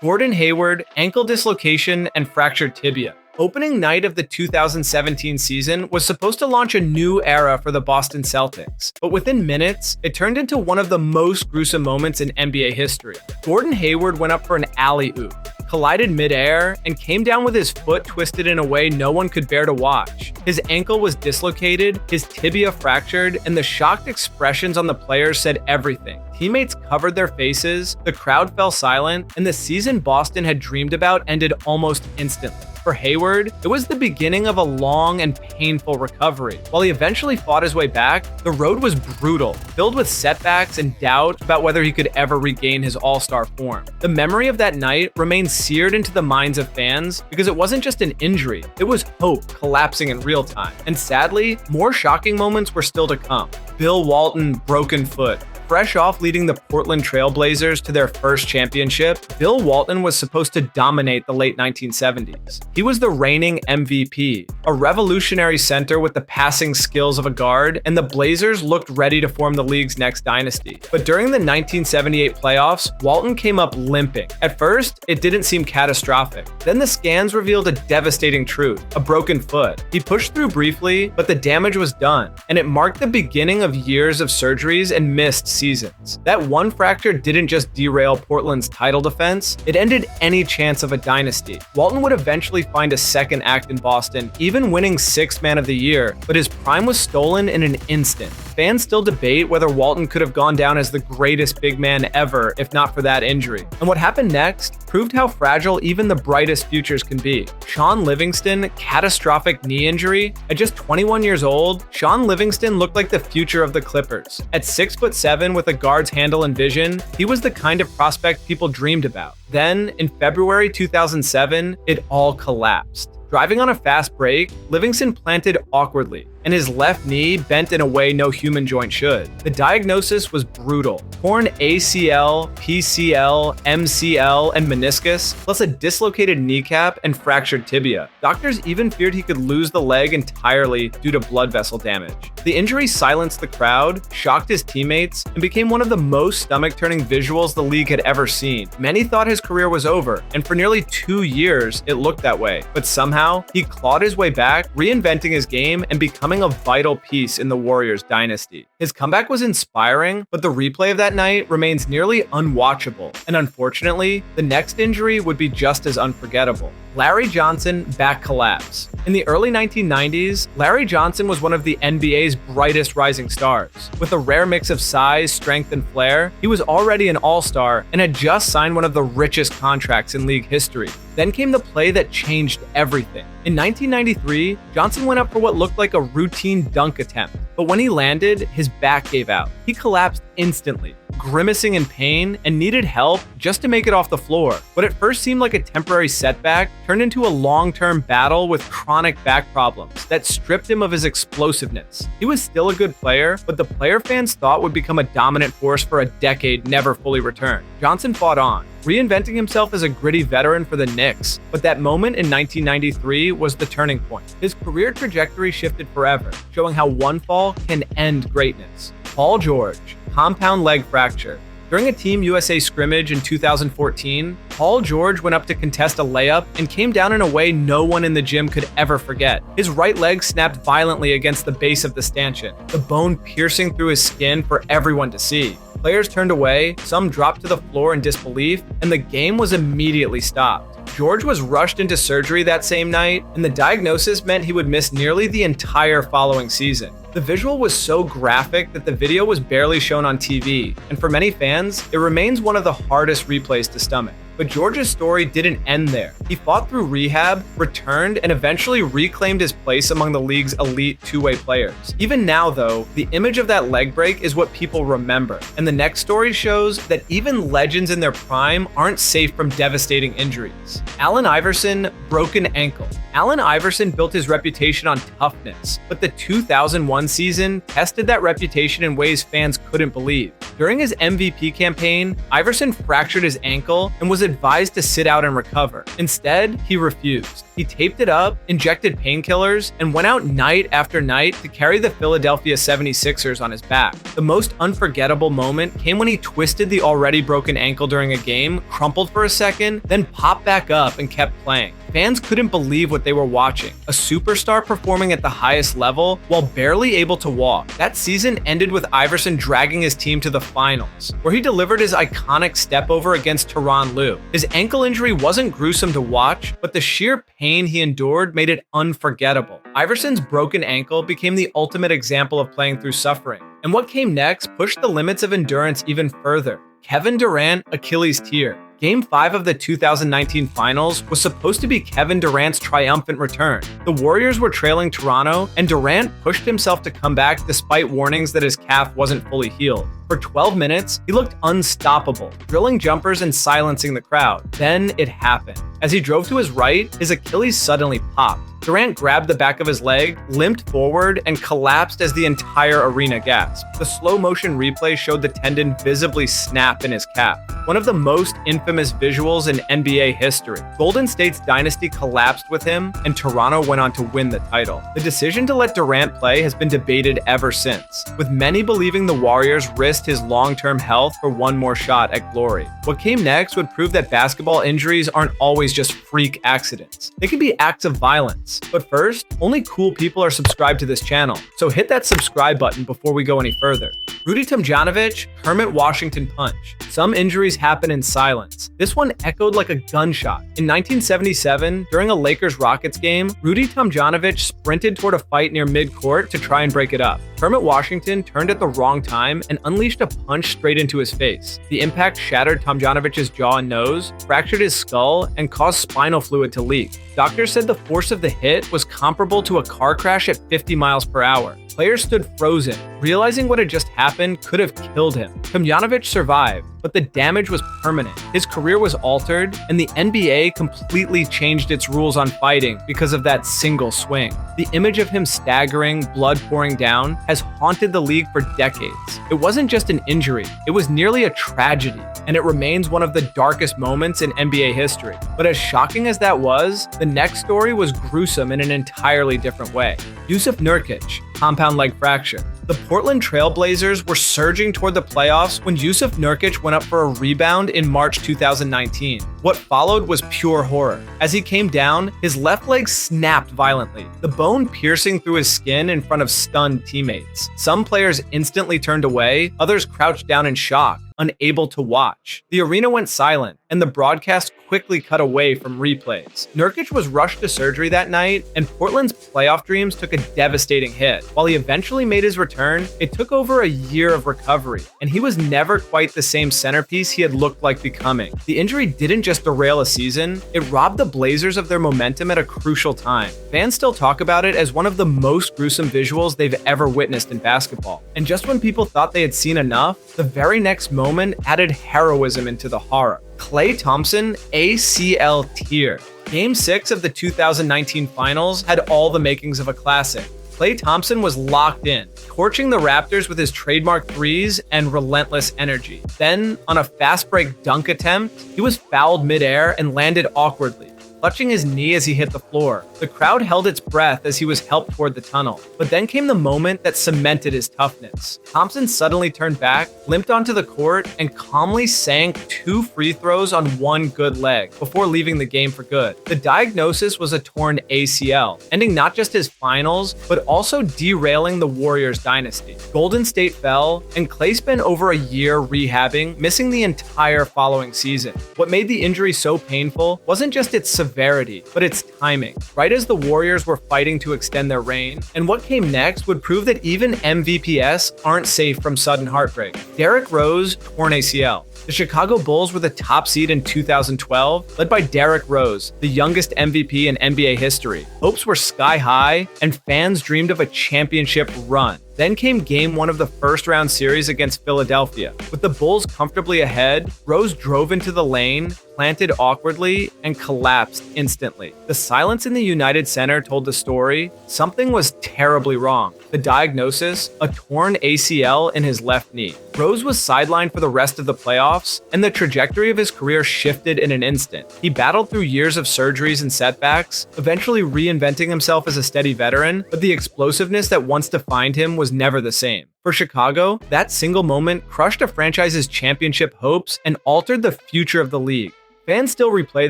Gordon Hayward, ankle dislocation, and fractured tibia. Opening night of the 2017 season was supposed to launch a new era for the Boston Celtics, but within minutes, it turned into one of the most gruesome moments in NBA history. Gordon Hayward went up for an alley-oop, collided midair, and came down with his foot twisted in a way no one could bear to watch. His ankle was dislocated, his tibia fractured, and the shocked expressions on the players said everything. Teammates covered their faces, the crowd fell silent, and the season Boston had dreamed about ended almost instantly. For Hayward, it was the beginning of a long and painful recovery. While he eventually fought his way back, the road was brutal, filled with setbacks and doubt about whether he could ever regain his all-star form. The memory of that night remains seared into the minds of fans because it wasn't just an injury, it was hope collapsing in real time. And sadly, more shocking moments were still to come. Bill Walton, broken foot. Fresh off leading the Portland Trail Blazers to their first championship, Bill Walton was supposed to dominate the late 1970s. He was the reigning MVP, a revolutionary center with the passing skills of a guard, and the Blazers looked ready to form the league's next dynasty. But during the 1978 playoffs, Walton came up limping. At first, it didn't seem catastrophic. Then the scans revealed a devastating truth: a broken foot. He pushed through briefly, but the damage was done, and it marked the beginning of years of surgeries and missed seasons. That one fracture didn't just derail Portland's title defense, it ended any chance of a dynasty. Walton would eventually find a second act in Boston, even winning Sixth Man of the Year, but his prime was stolen in an instant. Fans still debate whether Walton could have gone down as the greatest big man ever if not for that injury. And what happened next proved how fragile even the brightest futures can be. Sean Livingston, catastrophic knee injury. At just 21 years old, Sean Livingston looked like the future of the Clippers. At 6'7" with a guard's handle and vision, he was the kind of prospect people dreamed about. Then, in February 2007, it all collapsed. Driving on a fast break, Livingston planted awkwardly, and his left knee bent in a way no human joint should. The diagnosis was brutal. Torn ACL, PCL, MCL, and meniscus, plus a dislocated kneecap and fractured tibia. Doctors even feared he could lose the leg entirely due to blood vessel damage. The injury silenced the crowd, shocked his teammates, and became one of the most stomach-turning visuals the league had ever seen. Many thought his career was over, and for nearly 2 years, it looked that way. But somehow, he clawed his way back, reinventing his game and becoming a vital piece in the Warriors dynasty. His comeback was inspiring, but the replay of that night remains nearly unwatchable. And unfortunately, the next injury would be just as unforgettable. Larry Johnson back collapse. In the early 1990s, Larry Johnson was one of the NBA's brightest rising stars. With a rare mix of size, strength, and flair, he was already an all-star and had just signed one of the richest contracts in league history. Then came the play that changed everything. In 1993, Johnson went up for what looked like a routine dunk attempt, but when he landed, his back gave out. He collapsed instantly, grimacing in pain and needed help just to make it off the floor. What at first seemed like a temporary setback turned into a long-term battle with chronic back problems that stripped him of his explosiveness. He was still a good player, but the player fans thought would become a dominant force for a decade never fully returned. Johnson fought on, reinventing himself as a gritty veteran for the Knicks, but that moment in 1993 was the turning point. His career trajectory shifted forever, showing how one fall can end greatness. Paul George, compound leg fracture. During a Team USA scrimmage in 2014, Paul George went up to contest a layup and came down in a way no one in the gym could ever forget. His right leg snapped violently against the base of the stanchion, the bone piercing through his skin for everyone to see. Players turned away, some dropped to the floor in disbelief, and the game was immediately stopped. George was rushed into surgery that same night, and the diagnosis meant he would miss nearly the entire following season. The visual was so graphic that the video was barely shown on TV, and for many fans, it remains one of the hardest replays to stomach. But George's story didn't end there. He fought through rehab, returned, and eventually reclaimed his place among the league's elite two-way players. Even now, though, the image of that leg break is what people remember. And the next story shows that even legends in their prime aren't safe from devastating injuries. Allen Iverson, broken ankle. Allen Iverson built his reputation on toughness, but the 2001 season tested that reputation in ways fans couldn't believe. During his MVP campaign, Iverson fractured his ankle and was advised to sit out and recover. Instead, he refused. He taped it up, injected painkillers, and went out night after night to carry the Philadelphia 76ers on his back. The most unforgettable moment came when he twisted the already broken ankle during a game, crumpled for a second, then popped back up and kept playing. Fans couldn't believe what they were watching. A superstar performing at the highest level while barely able to walk. That season ended with Iverson dragging his team to the finals, where he delivered his iconic step-over against Tyronn Lue. His ankle injury wasn't gruesome to watch, but the sheer pain he endured made it unforgettable. Iverson's broken ankle became the ultimate example of playing through suffering. And what came next pushed the limits of endurance even further. Kevin Durant, Achilles tear. Game 5 of the 2019 Finals was supposed to be Kevin Durant's triumphant return. The Warriors were trailing Toronto, and Durant pushed himself to come back despite warnings that his calf wasn't fully healed. For 12 minutes, he looked unstoppable, drilling jumpers and silencing the crowd. Then it happened. As he drove to his right, his Achilles suddenly popped. Durant grabbed the back of his leg, limped forward, and collapsed as the entire arena gasped. The slow-motion replay showed the tendon visibly snap in his calf, one of the most infamous visuals in NBA history. Golden State's dynasty collapsed with him, and Toronto went on to win the title. The decision to let Durant play has been debated ever since, with many believing the Warriors risked his long-term health for one more shot at glory. What came next would prove that basketball injuries aren't always just freak accidents. They can be acts of violence. But first, only cool people are subscribed to this channel, so hit that subscribe button before we go any further. Rudy Tomjanovich, Kermit Washington punch. Some injuries happen in silence. This one echoed like a gunshot. In 1977, during a Lakers-Rockets game, Rudy Tomjanovich sprinted toward a fight near midcourt to try and break it up. Kermit Washington turned at the wrong time and unleashed a punch straight into his face. The impact shattered Tomjanovich's jaw and nose, fractured his skull, and caused spinal fluid to leak. Doctors said the force of the hit was comparable to a car crash at 50 miles per hour. Players stood frozen, realizing what had just happened could have killed him. Tomjanovich survived, but the damage was permanent. His career was altered, and the NBA completely changed its rules on fighting because of that single swing. The image of him staggering, blood pouring down, has haunted the league for decades. It wasn't just an injury, it was nearly a tragedy, and it remains one of the darkest moments in NBA history. But as shocking as that was, the next story was gruesome in an entirely different way. Jusuf Nurkic, compound leg fracture. The Portland Trail Blazers were surging toward the playoffs when Jusuf Nurkic went up for a rebound in March 2019. What followed was pure horror. As he came down, his left leg snapped violently, the bone piercing through his skin in front of stunned teammates. Some players instantly turned away, others crouched down in shock, unable to watch. The arena went silent, and the broadcast quickly cut away from replays. Nurkic was rushed to surgery that night, and Portland's playoff dreams took a devastating hit. While he eventually made his return, it took over a year of recovery, and he was never quite the same centerpiece he had looked like becoming. The injury didn't just derail a season, it robbed the Blazers of their momentum at a crucial time. Fans still talk about it as one of the most gruesome visuals they've ever witnessed in basketball. And just when people thought they had seen enough, the very next moment added heroism into the horror. Klay Thompson, ACL tear. Game 6 of the 2019 Finals had all the makings of a classic. Klay Thompson was locked in, torching the Raptors with his trademark threes and relentless energy. Then, on a fast break dunk attempt, he was fouled midair and landed awkwardly, clutching his knee as he hit the floor. The crowd held its breath as he was helped toward the tunnel. But then came the moment that cemented his toughness. Thompson suddenly turned back, limped onto the court, and calmly sank 2 free throws on one good leg before leaving the game for good. The diagnosis was a torn ACL, ending not just his finals, but also derailing the Warriors dynasty. Golden State fell, and Klay spent over a year rehabbing, missing the entire following season. What made the injury so painful wasn't just its severity, but its timing. Right as the Warriors were fighting to extend their reign, and what came next would prove that even MVPs aren't safe from sudden heartbreak. Derrick Rose, torn ACL. The Chicago Bulls were the top seed in 2012, led by Derrick Rose, the youngest MVP in NBA history. Hopes were sky high, and fans dreamed of a championship run. Then came game 1 of the first-round series against Philadelphia. With the Bulls comfortably ahead, Rose drove into the lane, planted awkwardly, and collapsed instantly. The silence in the United Center told the story. Something was terribly wrong. The diagnosis? A torn ACL in his left knee. Rose was sidelined for the rest of the playoffs, and the trajectory of his career shifted in an instant. He battled through years of surgeries and setbacks, eventually reinventing himself as a steady veteran, but the explosiveness that once defined him was never the same. For Chicago, that single moment crushed a franchise's championship hopes and altered the future of the league. Fans still replay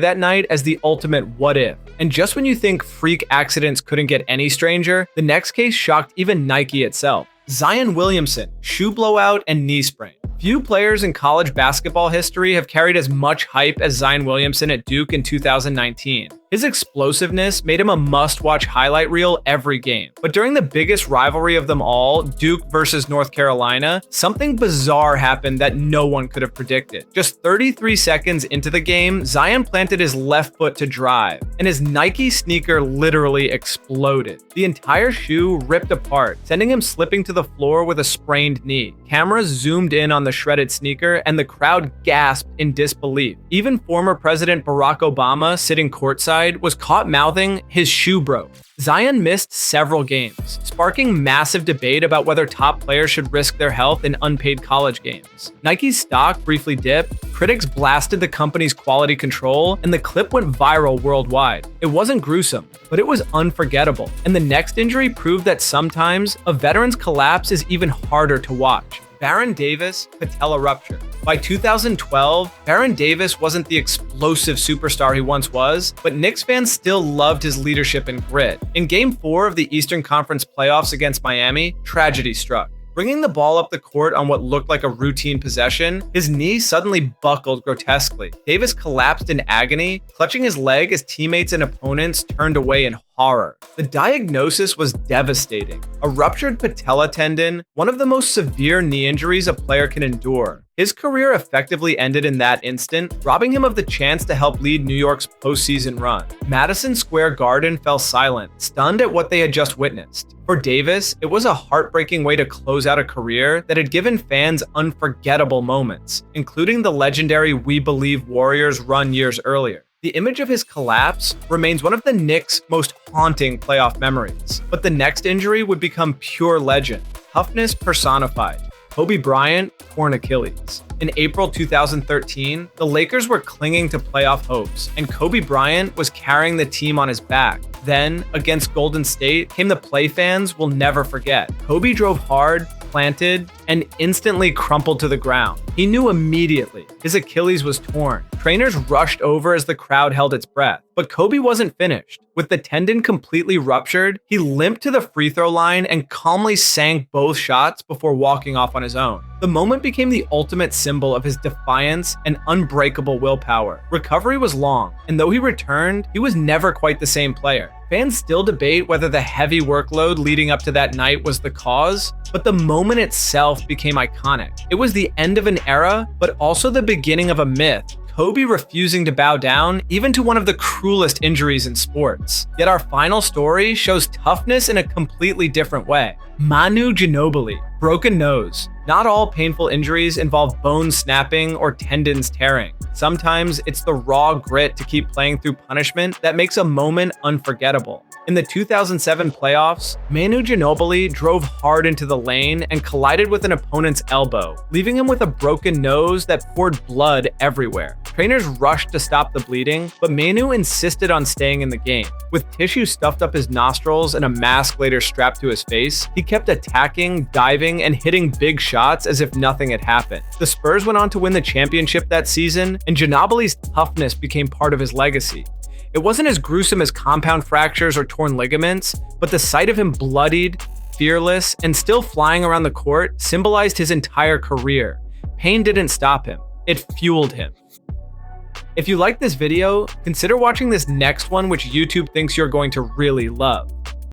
that night as the ultimate what if. And just when you think freak accidents couldn't get any stranger, the next case shocked even Nike itself. Zion Williamson, shoe blowout and knee sprain. Few players in college basketball history have carried as much hype as Zion Williamson at Duke in 2019. His explosiveness made him a must-watch highlight reel every game. But during the biggest rivalry of them all, Duke versus North Carolina, something bizarre happened that no one could have predicted. Just 33 seconds into the game, Zion planted his left foot to drive, and his Nike sneaker literally exploded. The entire shoe ripped apart, sending him slipping to the floor with a sprained knee. Cameras zoomed in on the shredded sneaker, and the crowd gasped in disbelief. Even former President Barack Obama, sitting courtside, was caught mouthing his shoe broke. Zion missed several games, sparking massive debate about whether top players should risk their health in unpaid college games. Nike's stock briefly dipped, critics blasted the company's quality control, and the clip went viral worldwide. It wasn't gruesome, but it was unforgettable, and the next injury proved that sometimes a veteran's collapse is even harder to watch. Baron Davis patella rupture. By 2012, Baron Davis wasn't the explosive superstar he once was, but Knicks fans still loved his leadership and grit. In Game 4 of the Eastern Conference playoffs against Miami, tragedy struck. Bringing the ball up the court on what looked like a routine possession, his knee suddenly buckled grotesquely. Davis collapsed in agony, clutching his leg as teammates and opponents turned away in horror. The diagnosis was devastating. A ruptured patella tendon, one of the most severe knee injuries a player can endure. His career effectively ended in that instant, robbing him of the chance to help lead New York's postseason run. Madison Square Garden fell silent, stunned at what they had just witnessed. For Davis, it was a heartbreaking way to close out a career that had given fans unforgettable moments, including the legendary We Believe Warriors run years earlier. The image of his collapse remains one of the Knicks' most haunting playoff memories. But the next injury would become pure legend, toughness personified. Kobe Bryant, torn Achilles. In April 2013, the Lakers were clinging to playoff hopes, and Kobe Bryant was carrying the team on his back. Then, against Golden State, came the play fans will never forget. Kobe drove hard, planted, and instantly crumpled to the ground. He knew immediately his Achilles was torn. Trainers rushed over as the crowd held its breath. But Kobe wasn't finished. With the tendon completely ruptured, he limped to the free throw line and calmly sank both shots before walking off on his own. The moment became the ultimate symbol of his defiance and unbreakable willpower. Recovery was long, and though he returned, he was never quite the same player. Fans still debate whether the heavy workload leading up to that night was the cause, but the moment itself became iconic. It was the end of an era, but also the beginning of a myth. Kobe refusing to bow down, even to one of the cruelest injuries in sports. Yet our final story shows toughness in a completely different way. Manu Ginobili, broken nose. Not all painful injuries involve bones snapping or tendons tearing. Sometimes it's the raw grit to keep playing through punishment that makes a moment unforgettable. In the 2007 playoffs, Manu Ginobili drove hard into the lane and collided with an opponent's elbow, leaving him with a broken nose that poured blood everywhere. Trainers rushed to stop the bleeding, but Manu insisted on staying in the game. With tissue stuffed up his nostrils and a mask later strapped to his face, he kept attacking, diving, and hitting big shots as if nothing had happened. The Spurs went on to win the championship that season, and Ginobili's toughness became part of his legacy. It wasn't as gruesome as compound fractures or torn ligaments, but the sight of him bloodied, fearless, and still flying around the court symbolized his entire career. Pain didn't stop him, it fueled him. If you liked this video, consider watching this next one, which YouTube thinks you're going to really love.